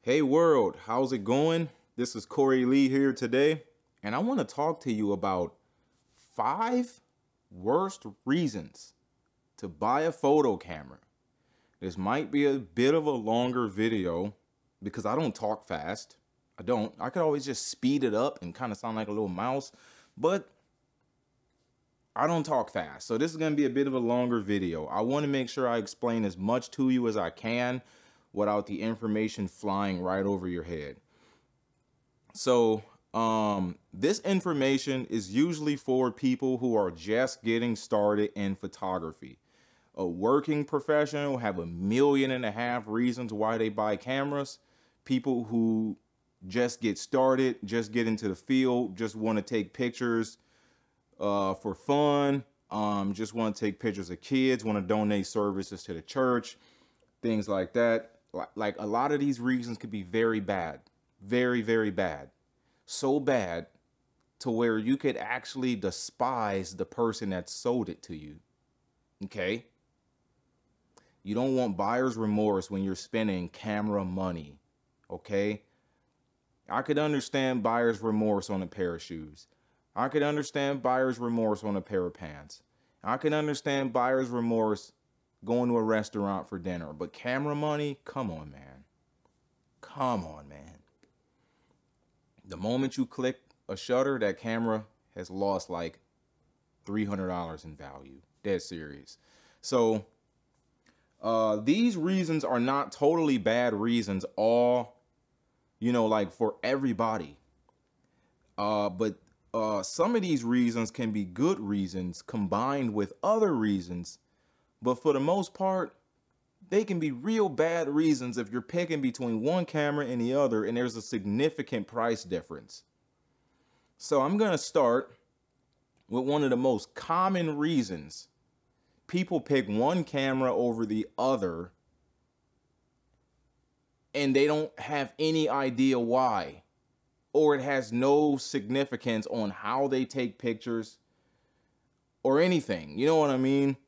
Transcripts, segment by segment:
Hey world, how's it going? This is Corey Lee here today, and I want to talk to you about 5 worst reasons to buy a photo camera. This might be a bit of a longer video because I don't talk fast. I could always just speed it up and kind of sound like a little mouse, but I don't talk fast. So this is going to be a bit of a longer video. I want to make sure I explain as much to you as I can without the information flying right over your head. So this information is usually for people who are just getting started in photography. A working professional have 1.5 million reasons why they buy cameras. People who just get started, just get into the field, just want to take pictures for fun, just want to take pictures of kids, want to donate services to the church, things like that. Like a lot of these reasons could be very bad, very, very bad. So bad to where you could actually despise the person that sold it to you. Okay? You don't want buyer's remorse when you're spending camera money. Okay? I could understand buyer's remorse on a pair of shoes. I could understand buyer's remorse on a pair of pants. I can understand buyer's remorse going to a restaurant for dinner. But camera money, come on, man. Come on, man. The moment you click a shutter, that camera has lost like $300 in value. Dead serious. So these reasons are not totally bad reasons, all, like for everybody. But some of these reasons can be good reasons combined with other reasons. But for the most part, they can be real bad reasons if you're picking between one camera and the other and there's a significant price difference. So I'm going to start with one of the most common reasons people pick one camera over the other and they don't have any idea why, or it has no significance on how they take pictures or anything. You know what I mean?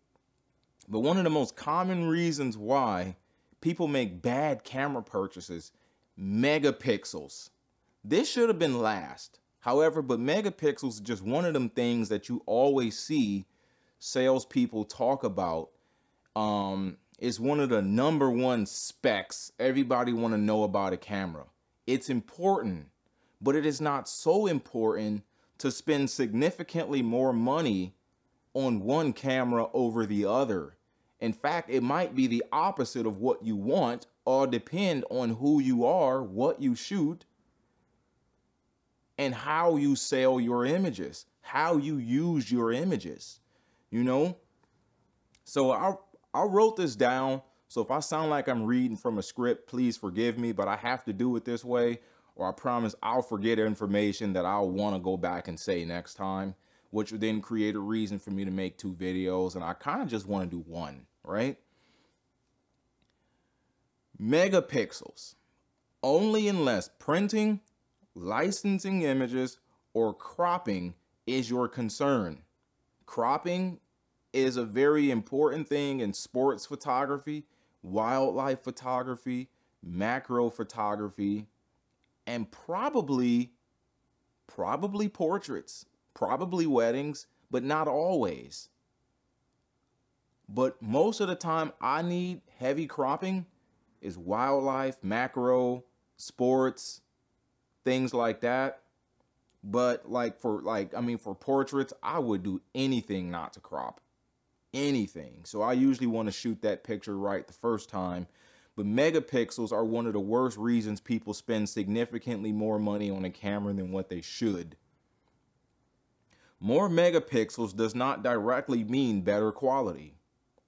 But one of the most common reasons why people make bad camera purchases, megapixels. This should have been last. However, but megapixels is just one of them things that you always see salespeople talk about. It's one of the #1 specs everybody want to know about a camera. It's important, but it is not so important to spend significantly more money on one camera over the other. In fact, it might be the opposite of what you want, or depend on who you are, what you shoot, and how you sell your images, how you use your images, So I wrote this down. So if I sound like I'm reading from a script, please forgive me, but I have to do it this way, or I promise I'll forget information that I'll want to go back and say next time, which would then create a reason for me to make 2 videos. And I kind of just want to do one, right? Megapixels. Only unless printing, licensing images, or cropping is your concern. Cropping is a very important thing in sports photography, wildlife photography, macro photography, and probably portraits. Probably weddings, but not always. But most of the time I need heavy cropping is wildlife, macro, sports, things like that. But for portraits, I would do anything not to crop. Anything. So I usually want to shoot that picture right the first time. But megapixels are one of the worst reasons people spend significantly more money on a camera than what they should. More megapixels does not directly mean better quality.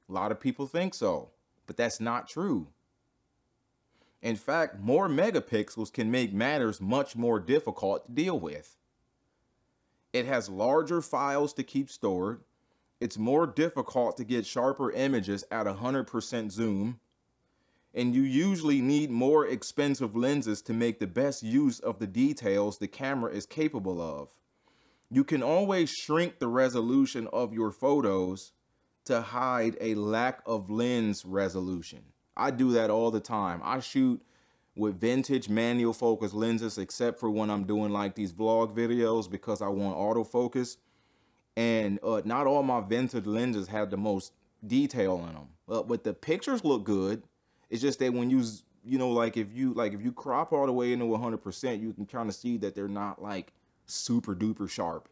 A lot of people think so, but that's not true. In fact, more megapixels can make matters much more difficult to deal with. It has larger files to keep stored. It's more difficult to get sharper images at 100% zoom. And you usually need more expensive lenses to make the best use of the details the camera is capable of. You can always shrink the resolution of your photos to hide a lack of lens resolution. I do that all the time. I shoot with vintage manual focus lenses, except for when I'm doing like these vlog videos because I want autofocus. And not all my vintage lenses have the most detail in them, but the pictures look good. It's just that when you know, like if you crop all the way into 100%, you can kind of see that they're not like super duper sharp.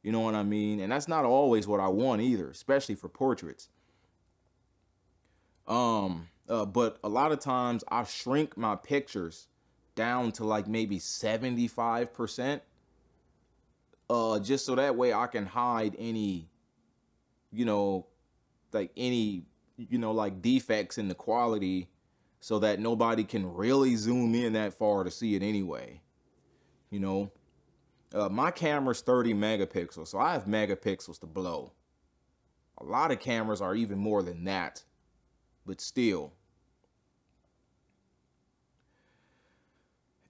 You know what I mean? And that's not always what I want either, especially for portraits. But a lot of times I shrink my pictures down to like maybe 75%. Just so that way I can hide any, you know, like any, like defects in the quality, so that nobody can really zoom in that far to see it anyway. My camera's 30 megapixels, so I have megapixels to blow. A lot of cameras are even more than that, but still.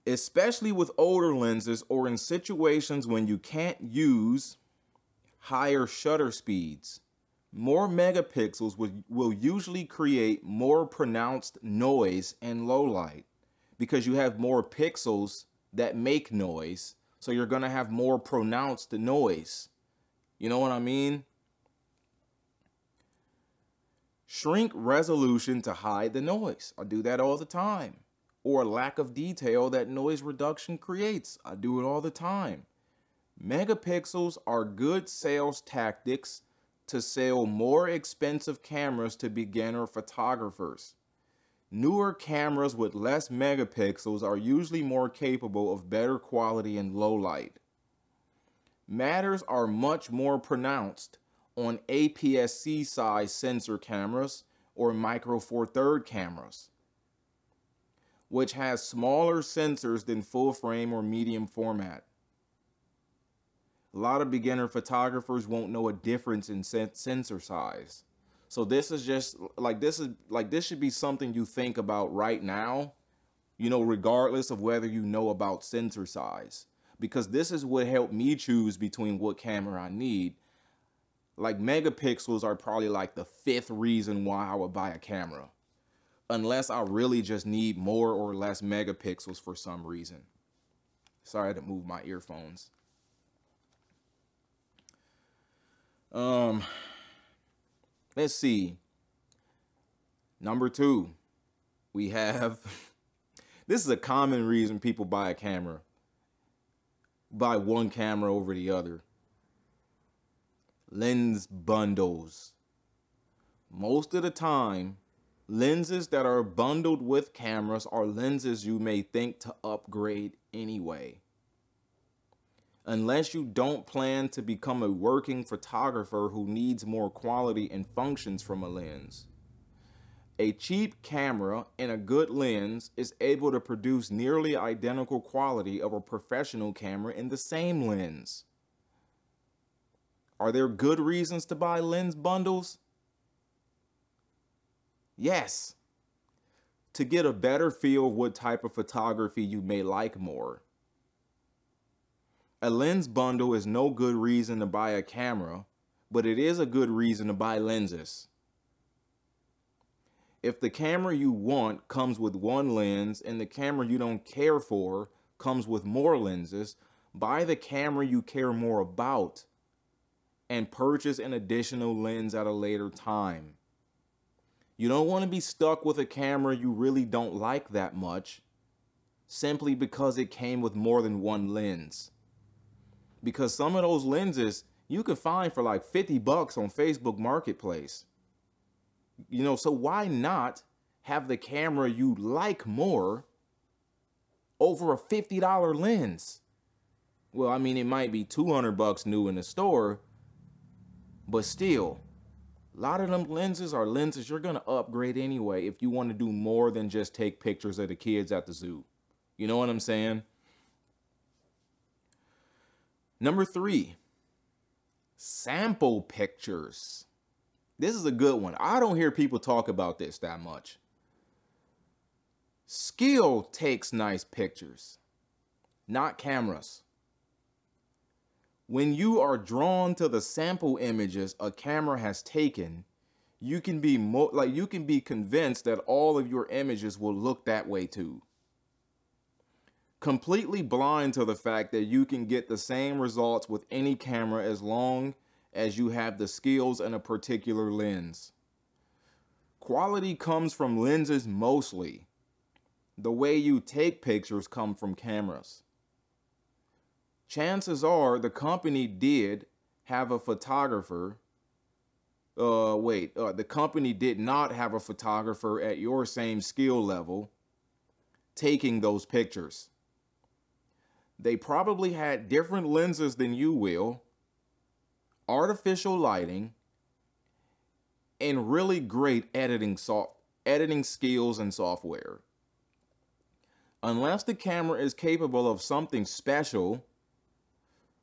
Especially with older lenses or in situations when you can't use higher shutter speeds, more megapixels will usually create more pronounced noise in low light because you have more pixels that make noise. So you're going to have more pronounced noise. You know what I mean? Shrink resolution to hide the noise. I do that all the time. Or lack of detail that noise reduction creates. I do it all the time. Megapixels are good sales tactics to sell more expensive cameras to beginner photographers. Newer cameras with less megapixels are usually more capable of better quality in low light. Matters are much more pronounced on APS-C size sensor cameras or Micro Four Thirds cameras, which has smaller sensors than full frame or medium format. A lot of beginner photographers won't know a difference in sensor size. So this should be something you think about right now, regardless of whether you know about sensor size, because this is what helped me choose between what camera I need. Like megapixels are probably like the 5th reason why I would buy a camera, unless I really just need more or less megapixels for some reason. Sorry, I had to move my earphones. Let's see. Number 2, we have, this is a common reason people buy a camera, buy one camera over the other. Lens bundles. Most of the time, lenses that are bundled with cameras are lenses you may think to upgrade anyway. Unless you don't plan to become a working photographer who needs more quality and functions from a lens. A cheap camera and a good lens is able to produce nearly identical quality of a professional camera in the same lens. Are there good reasons to buy lens bundles? Yes. To get a better feel of what type of photography you may like more. A lens bundle is no good reason to buy a camera, but it is a good reason to buy lenses. If the camera you want comes with one lens and the camera you don't care for comes with more lenses, buy the camera you care more about and purchase an additional lens at a later time. You don't want to be stuck with a camera you really don't like that much simply because it came with more than one lens. Because some of those lenses you can find for like $50 on Facebook Marketplace. So why not have the camera you like more over a $50 lens? Well, I mean, it might be $200 new in the store, but still, a lot of them lenses are lenses you're going to upgrade anyway if you want to do more than just take pictures of the kids at the zoo. You know what I'm saying? Number 3, sample pictures. This is a good one. I don't hear people talk about this that much. Skill takes nice pictures, not cameras. When you are drawn to the sample images a camera has taken, you can be convinced that all of your images will look that way too. completely blind to the fact that you can get the same results with any camera as long as you have the skills in a particular lens. Quality comes from lenses mostly. The way you take pictures come from cameras. Chances are the company did have a photographer. The company did not have a photographer at your same skill level taking those pictures. They probably had different lenses than you will, artificial lighting, and really great editing skills and software. Unless the camera is capable of something special,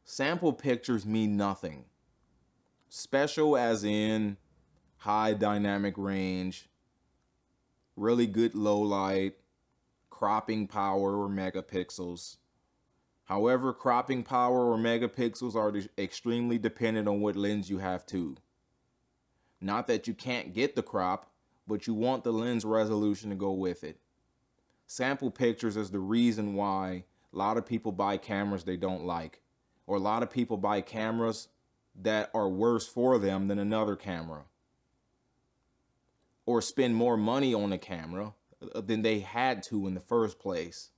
sample pictures mean nothing. Special as in high dynamic range, really good low light, cropping power or megapixels. However, cropping power or megapixels are extremely dependent on what lens you have too. Not that you can't get the crop, but you want the lens resolution to go with it. Sample pictures is the reason why a lot of people buy cameras they don't like, or a lot of people buy cameras that are worse for them than another camera, or spend more money on a camera than they had to in the first place,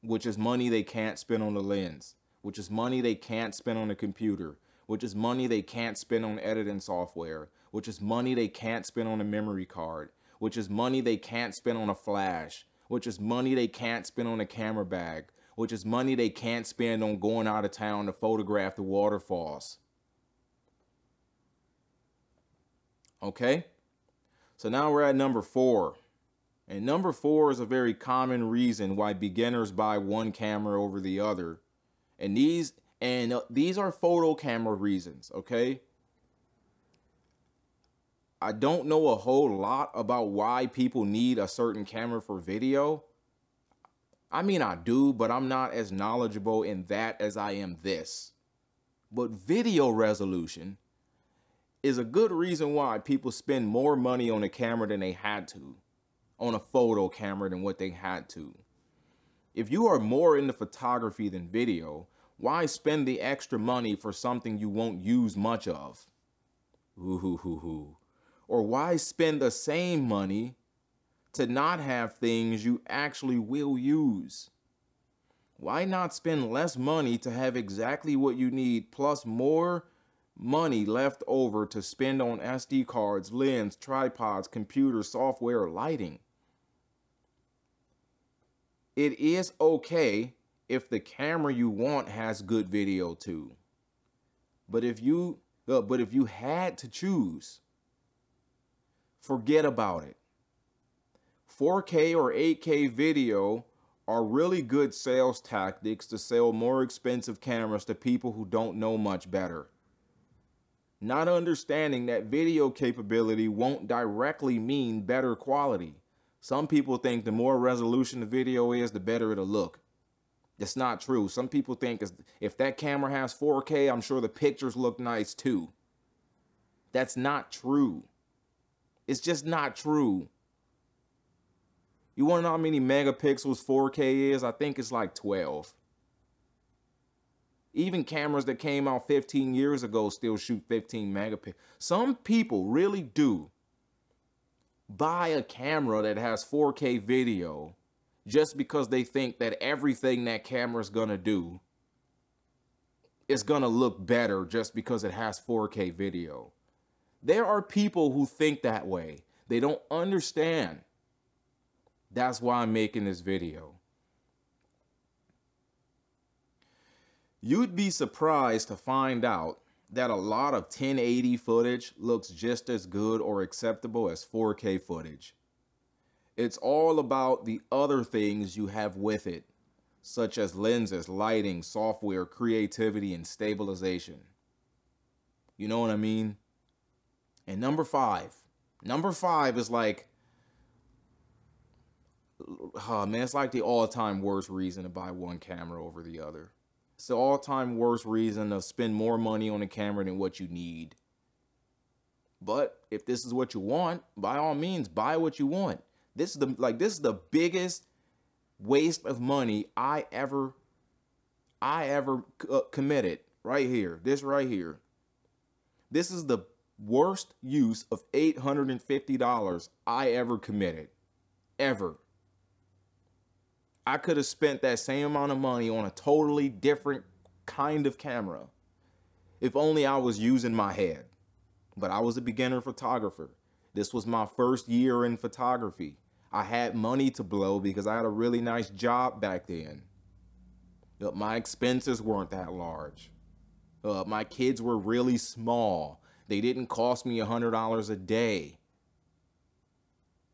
which is money they can't spend on the lens, which is money they can't spend on a computer, which is money they can't spend on editing software, which is money they can't spend on a memory card, which is money they can't spend on a flash, which is money they can't spend on a camera bag, which is money they can't spend on going out of town to photograph the waterfalls. Okay? So now we're at number 4. And number 4 is a very common reason why beginners buy one camera over the other. And these are photo camera reasons, okay? I don't know a whole lot about why people need a certain camera for video. I mean, I do, but I'm not as knowledgeable in that as I am this. But video resolution is a good reason why people spend more money on a camera than they had to, on a photo camera than what they had to. If you are more into photography than video, why spend the extra money for something you won't use much of? Or why spend the same money to not have things you actually will use? Why not spend less money to have exactly what you need plus more money left over to spend on SD cards, lens, tripods, computer, software, lighting? It is okay if the camera you want has good video too. But if you had to choose, forget about it. 4K or 8K video are really good sales tactics to sell more expensive cameras to people who don't know much better, not understanding that video capability won't directly mean better quality. Some people think the more resolution the video is, the better it'll look. That's not true. Some people think if that camera has 4K, I'm sure the pictures look nice too. That's not true. It's just not true. You want to know how many megapixels 4K is? I think it's like 12. Even cameras that came out 15 years ago still shoot 15 megapixels. Some people really do buy a camera that has 4K video just because they think that everything that camera's gonna do is gonna look better just because it has 4K video. There are people who think that way. They don't understand. That's why I'm making this video. You'd be surprised to find out that a lot of 1080 footage looks just as good or acceptable as 4K footage. It's all about the other things you have with it, such as lenses, lighting, software, creativity, and stabilization. You know what I mean? And number 5. Number 5 is like, oh man, it's like the all-time worst reason to buy one camera over the other. It's the all-time worst reason to spend more money on a camera than what you need. But if this is what you want, by all means, buy what you want. This is the biggest waste of money I ever committed right here. This right here. This is the worst use of $850 I ever committed. Ever. I could have spent that same amount of money on a totally different kind of camera if only I was using my head. But I was a beginner photographer. This was my first year in photography. I had money to blow because I had a really nice job back then. But my expenses weren't that large. My kids were really small. They didn't cost me $100 a day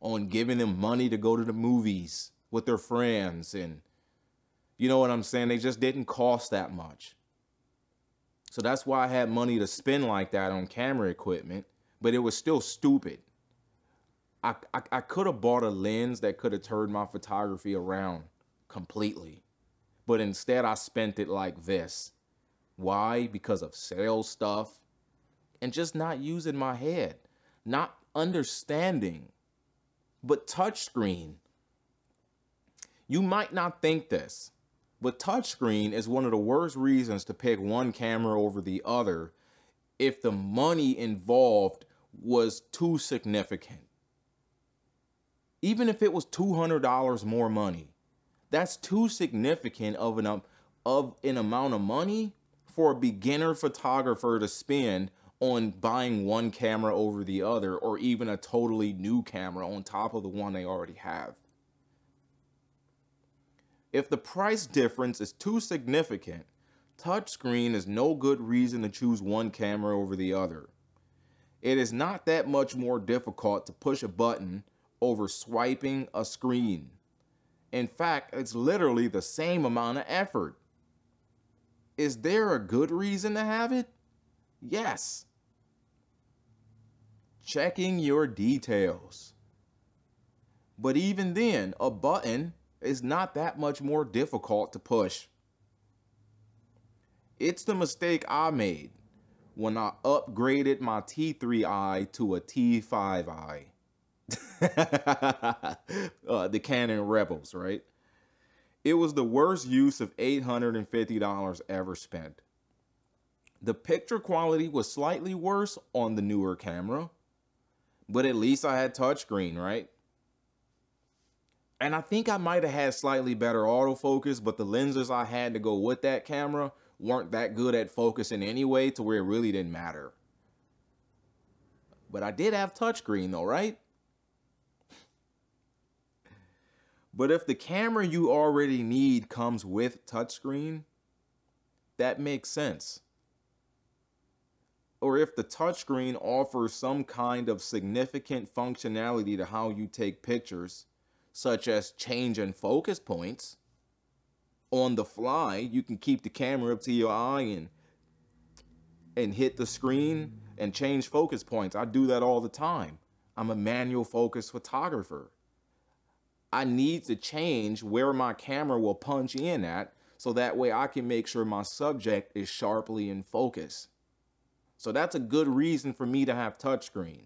on giving them money to go to the movies with their friends. And you know what I'm saying? They just didn't cost that much. So that's why I had money to spend like that on camera equipment, but it was still stupid. I could have bought a lens that could have turned my photography around completely. But instead I spent it like this. Why? Because of sales stuff and just not using my head, not understanding. But touchscreen, you might not think this, but touchscreen is one of the worst reasons to pick one camera over the other if the money involved was too significant. Even if it was $200 more money, that's too significant of an amount of money for a beginner photographer to spend on buying one camera over the other, or even a totally new camera on top of the one they already have. If the price difference is too significant, touchscreen is no good reason to choose one camera over the other. It is not that much more difficult to push a button over swiping a screen. In fact, it's literally the same amount of effort. Is there a good reason to have it? Yes. Checking your details. But even then, a button is not that much more difficult to push. It's the mistake I made when I upgraded my T3i to a T5i. The Canon Rebels, right? It was the worst use of $850 ever spent. The picture quality was slightly worse on the newer camera, but at least I had touchscreen, right? And I think I might have had slightly better autofocus, but the lenses I had to go with that camera weren't that good at focusing anyway, to where it really didn't matter. But I did have touchscreen though, right? But if the camera you already need comes with touchscreen, that makes sense. Or if the touchscreen offers some kind of significant functionality to how you take pictures, such as changing focus points, on the fly, you can keep the camera up to your eye and hit the screen and change focus points. I do that all the time. I'm a manual focus photographer. I need to change where my camera will punch in at, so that way I can make sure my subject is sharply in focus. So that's a good reason for me to have touchscreen.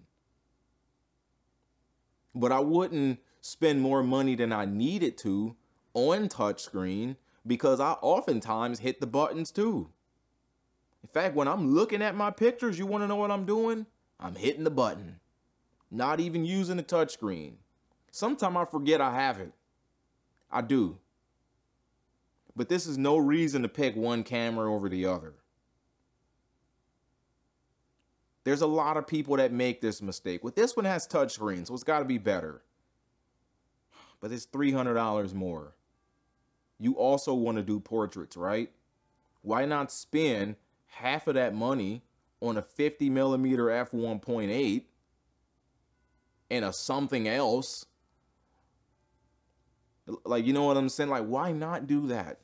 But I wouldn't spend more money than I needed to on touchscreen, because I oftentimes hit the buttons too. In fact, when I'm looking at my pictures, you want to know what I'm doing? I'm hitting the button, not even using the touchscreen. Sometimes I forget I have it. I do. But this is no reason to pick one camera over the other. There's a lot of people that make this mistake. Well, this one has touchscreen, so it's got to be better. But it's $300 more. You also want to do portraits, right? Why not spend half of that money on a 50mm f1.8 and a something else? Like, you know what I'm saying? Like, why not do that?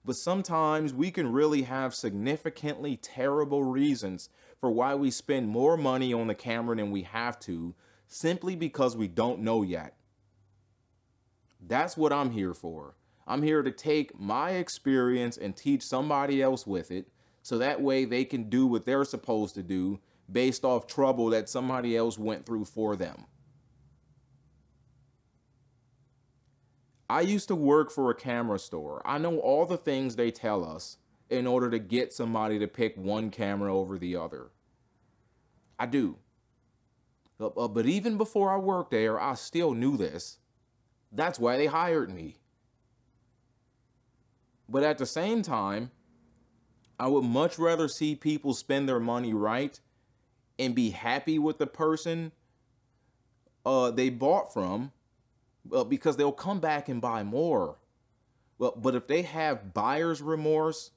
But sometimes we can really have significantly terrible reasons for why we spend more money on the camera than we have to, simply because we don't know yet. That's what I'm here for. I'm here to take my experience and teach somebody else with it, so that way they can do what they're supposed to do based off trouble that somebody else went through for them. I used to work for a camera store. I know all the things they tell us in order to get somebody to pick one camera over the other. I do. But even before I worked there, I still knew this. That's why they hired me. But at the same time, I would much rather see people spend their money right and be happy with the person they bought from, because they'll come back and buy more. But if they have buyer's remorse,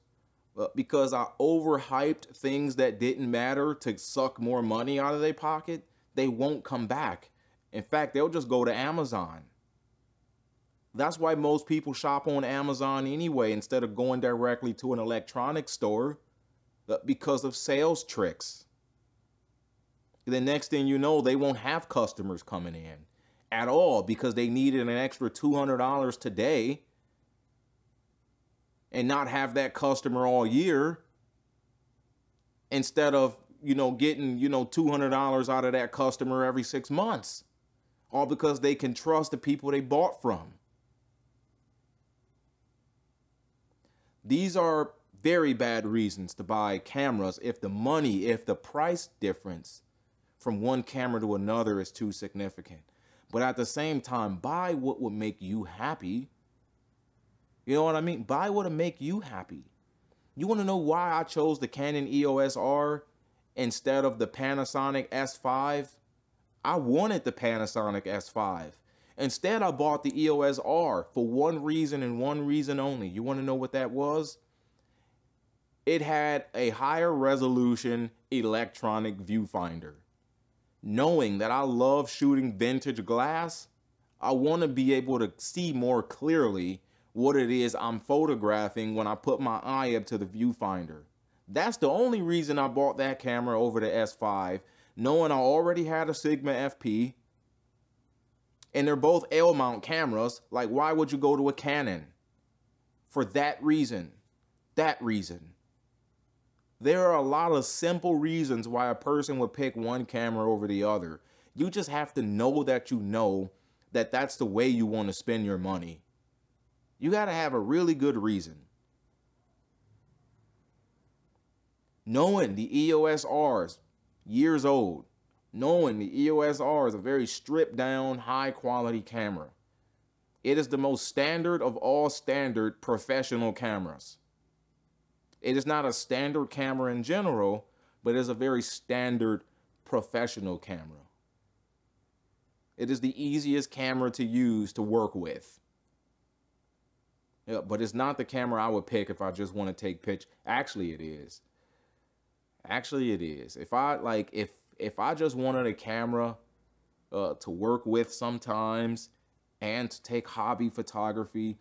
because I overhyped things that didn't matter to suck more money out of their pocket, they won't come back. In fact, they'll just go to Amazon. That's why most people shop on Amazon anyway, instead of going directly to an electronics store, because of sales tricks. The next thing you know, they won't have customers coming in at all because they needed an extra $200 today and not have that customer all year, instead of, getting, $200 out of that customer every 6 months, all because they can trust the people they bought from. These are very bad reasons to buy cameras if the price difference from one camera to another is too significant. But at the same time, buy what would make you happy. You know what I mean? Buy what would make you happy. You want to know why I chose the Canon EOS R instead of the Panasonic S5? I wanted the Panasonic S5. Instead, I bought the EOS R for one reason and one reason only. You want to know what that was? It had a higher resolution electronic viewfinder. Knowing that I love shooting vintage glass, I want to be able to see more clearly what it is I'm photographing when I put my eye up to the viewfinder. That's the only reason I bought that camera over the S5, knowing I already had a Sigma FP, and they're both L-mount cameras. Like, why would you go to a Canon? For that reason. That reason. There are a lot of simple reasons why a person would pick one camera over the other. You just have to know that that's the way you want to spend your money. You got to have a really good reason. Knowing the EOS R's, years old, knowing the EOS R is a very stripped down, high quality camera. It is the most standard of all standard professional cameras. It is not a standard camera in general, but it is a very standard professional camera. It is the easiest camera to use to work with. Yeah, but it's not the camera I would pick if I just want to take pictures. Actually, it is. Actually, it is. If I just wanted a camera to work with sometimes, and to take hobby photography,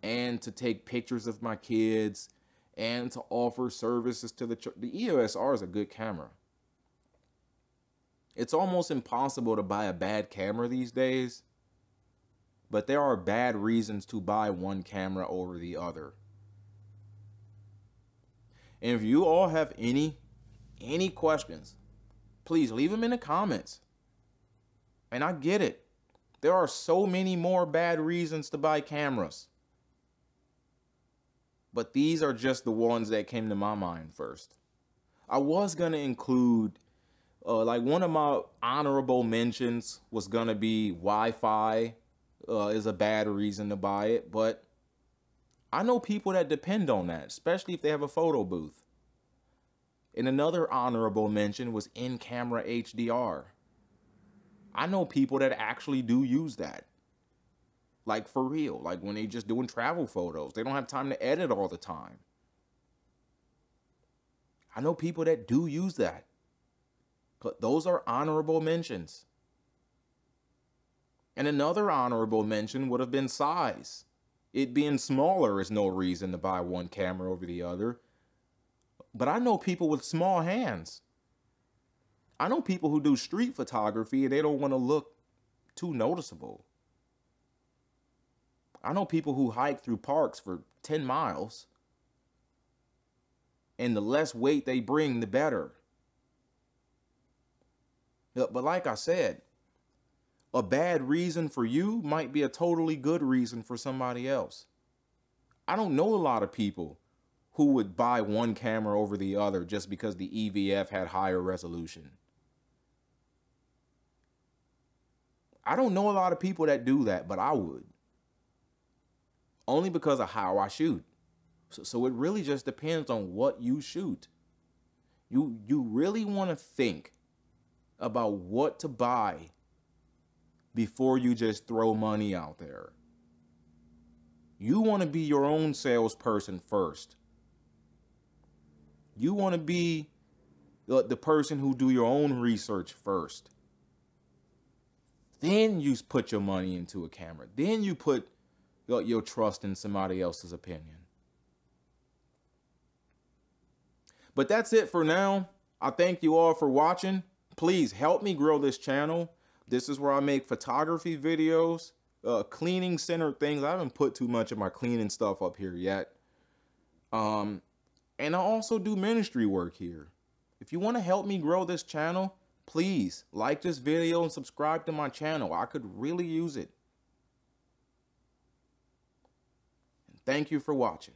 and to take pictures of my kids, and to offer services to the EOS R is a good camera. It's almost impossible to buy a bad camera these days, but there are bad reasons to buy one camera over the other. And if you all have any questions, please leave them in the comments. And I get it. There are so many more bad reasons to buy cameras. But these are just the ones that came to my mind first. I was going to include, one of my honorable mentions was going to be Wi-Fi is a bad reason to buy it. But I know people that depend on that, especially if they have a photo booth. And another honorable mention was in-camera HDR. I know people that actually do use that. Like, for real. Like, when they just doing travel photos. They don't have time to edit all the time. I know people that do use that. But those are honorable mentions. And another honorable mention would have been size. It being smaller is no reason to buy one camera over the other. But I know people with small hands. I know people who do street photography and they don't want to look too noticeable. I know people who hike through parks for 10 miles. And the less weight they bring, the better. But like I said, A bad reason for you might be a totally good reason for somebody else. I don't know a lot of people who would buy one camera over the other just because the EVF had higher resolution. I don't know a lot of people that do that, but I would. Only because of how I shoot. So it really just depends on what you shoot. You really want to think about what to buy before you just throw money out there. You want to be your own salesperson first. You want to be the person who do your own research first. Then you put your money into a camera. Then you put your trust in somebody else's opinion. But that's it for now. I thank you all for watching. Please help me grow this channel. This is where I make photography videos, cleaning centered things. I haven't put too much of my cleaning stuff up here yet. And I also do ministry work here. If you want to help me grow this channel, please like this video and subscribe to my channel. I could really use it. And thank you for watching.